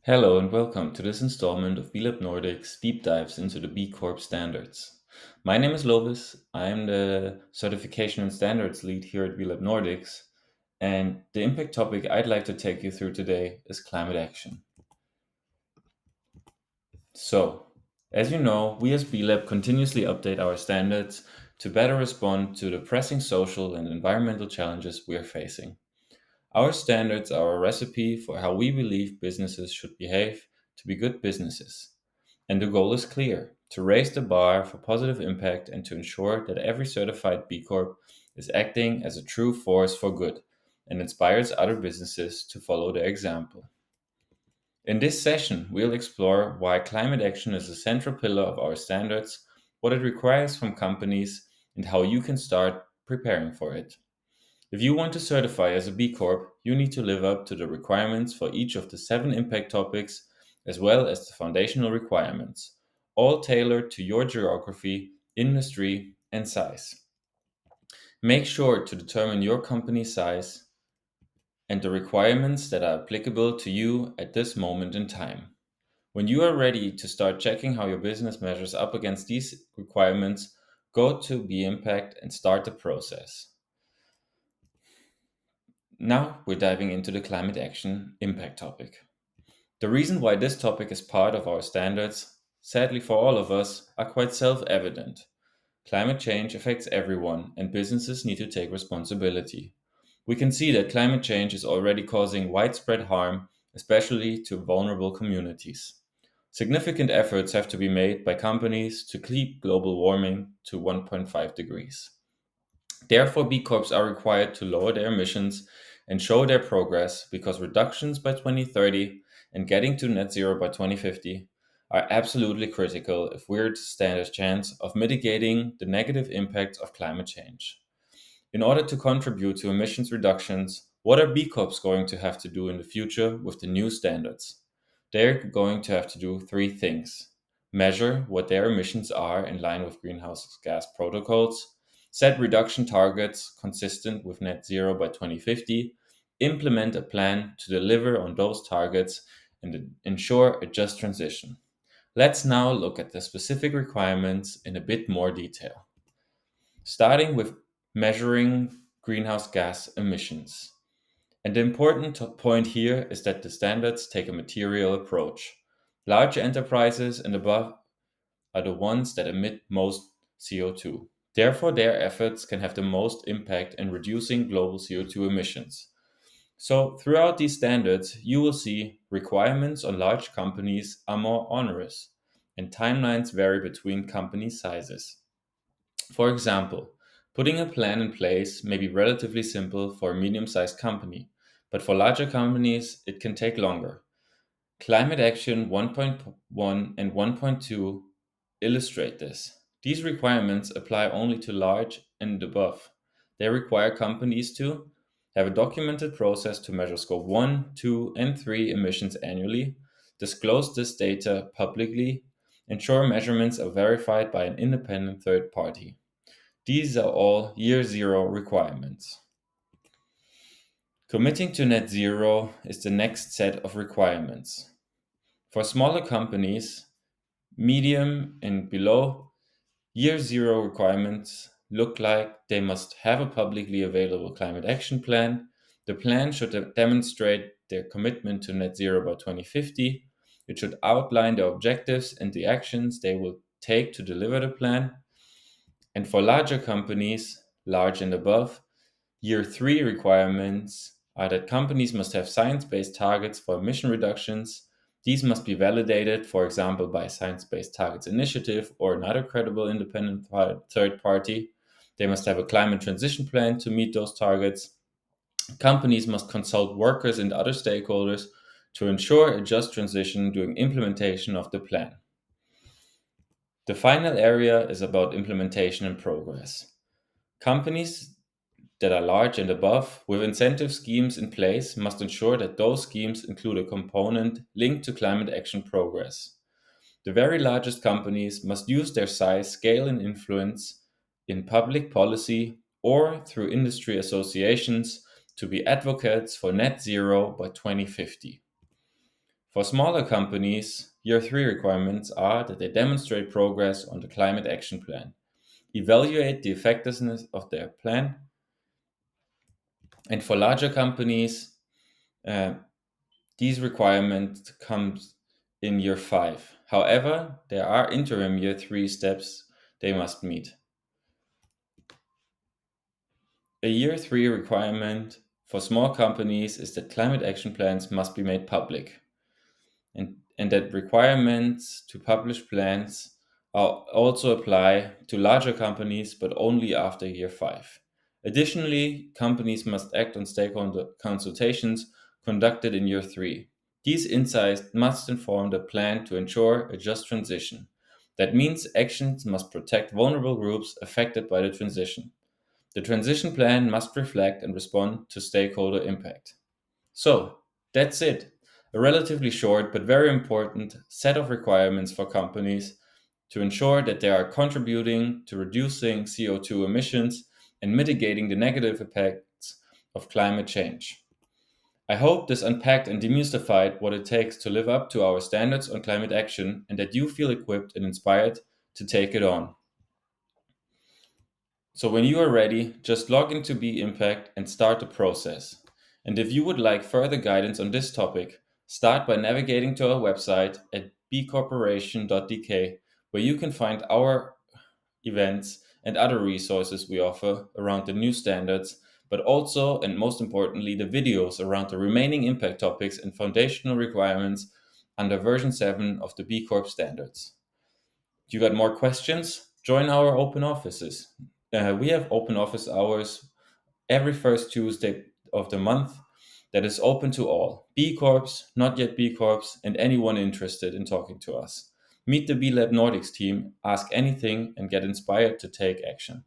Hello and welcome to this installment of BLab Nordics deep dives into the B Corp standards. My name is Lovis. I am the certification and standards lead here at BLab Nordics, and the impact topic I'd like to take you through today is climate action. So, as you know, we as BLab continuously update our standards to better respond to the pressing social and environmental challenges we are facing. Our standards are a recipe for how we believe businesses should behave to be good businesses. And the goal is clear: to raise the bar for positive impact and to ensure that every certified B Corp is acting as a true force for good and inspires other businesses to follow their example. In this session, we'll explore why climate action is a central pillar of our standards, what it requires from companies, and how you can start preparing for it. If you want to certify as a B Corp, you need to live up to the requirements for each of the seven impact topics, as well as the foundational requirements, all tailored to your geography, industry, and size. Make sure to determine your company size and the requirements that are applicable to you at this moment in time. When you are ready to start checking how your business measures up against these requirements, go to B Impact and start the process. Now we're diving into the climate action impact topic. The reason why this topic is part of our standards, sadly for all of us, are quite self evident. Climate change affects everyone, and businesses need to take responsibility. We can see that climate change is already causing widespread harm, especially to vulnerable communities. Significant efforts have to be made by companies to keep global warming to 1.5 degrees. Therefore, B Corps are required to lower their emissions and show their progress, because reductions by 2030 and getting to net zero by 2050 are absolutely critical if we're to stand a chance of mitigating the negative impacts of climate change. In order to contribute to emissions reductions, what are B Corps going to have to do in the future with the new standards? They're going to have to do three things: measure what their emissions are in line with greenhouse gas protocols, set reduction targets consistent with net zero by 2050, implement a plan to deliver on those targets, and ensure a just transition. Let's now look at the specific requirements in a bit more detail, starting with measuring greenhouse gas emissions. And the important point here is that the standards take a material approach. Large enterprises and above are the ones that emit most CO2. Therefore, their efforts can have the most impact in reducing global CO2 emissions. So, throughout these standards, you will see requirements on large companies are more onerous, and timelines vary between company sizes. For example, putting a plan in place may be relatively simple for a medium sized company, but for larger companies, it can take longer. Climate Action 1.1 and 1.2 illustrate this. These requirements apply only to large and above. They require companies to have a documented process to measure scope 1, 2, and 3 emissions annually, disclose this data publicly, ensure measurements are verified by an independent third party. These are all year zero requirements. Committing to net zero is the next set of requirements. For smaller companies, medium and below, year zero requirements look like they must have a publicly available climate action plan. The plan should demonstrate their commitment to net zero by 2050. It should outline the objectives and the actions they will take to deliver the plan. And for larger companies, large and above, year three requirements are that companies must have science based targets for emission reductions. These must be validated, for example, by Science Based Targets Initiative or another credible independent third party. They must have a climate transition plan to meet those targets. Companies must consult workers and other stakeholders to ensure a just transition during implementation of the plan. The final area is about implementation and progress. Companies that are large and above, with incentive schemes in place, must ensure that those schemes include a component linked to climate action progress. The very largest companies must use their size, scale, and influence in public policy or through industry associations to be advocates for net zero by 2050. For smaller companies, Year 3 requirements are that they demonstrate progress on the climate action plan, evaluate the effectiveness of their plan, and for larger companies, uh, these requirements comes in Year 5. However, there are interim Year 3 steps they must meet. A Year 3 requirement for small companies is that climate action plans must be made public, and that requirements to publish plans also apply to larger companies, but only after Year 5. Additionally, companies must act on stakeholder consultations conducted in Year 3. These insights must inform the plan to ensure a just transition. That means actions must protect vulnerable groups affected by the transition. The transition plan must reflect and respond to stakeholder impact. So, that's it. A relatively short but very important set of requirements for companies to ensure that they are contributing to reducing CO2 emissions and mitigating the negative effects of climate change. I hope this unpacked and demystified what it takes to live up to our standards on climate action and that you feel equipped and inspired to take it on. So when you are ready, just log into Be Impact and start the process. And if you would like further guidance on this topic, start by navigating to our website at bcorporation.dk, where you can find our events and other resources we offer around the new standards, but also, and most importantly, the videos around the remaining impact topics and foundational requirements under version 7 of the B Corp standards. You got more questions? Join our open offices. We have open office hours every first Tuesday of the month that is open to all B Corps, not yet B Corps, and anyone interested in talking to us. Meet the B Lab Nordics team, ask anything, and get inspired to take action.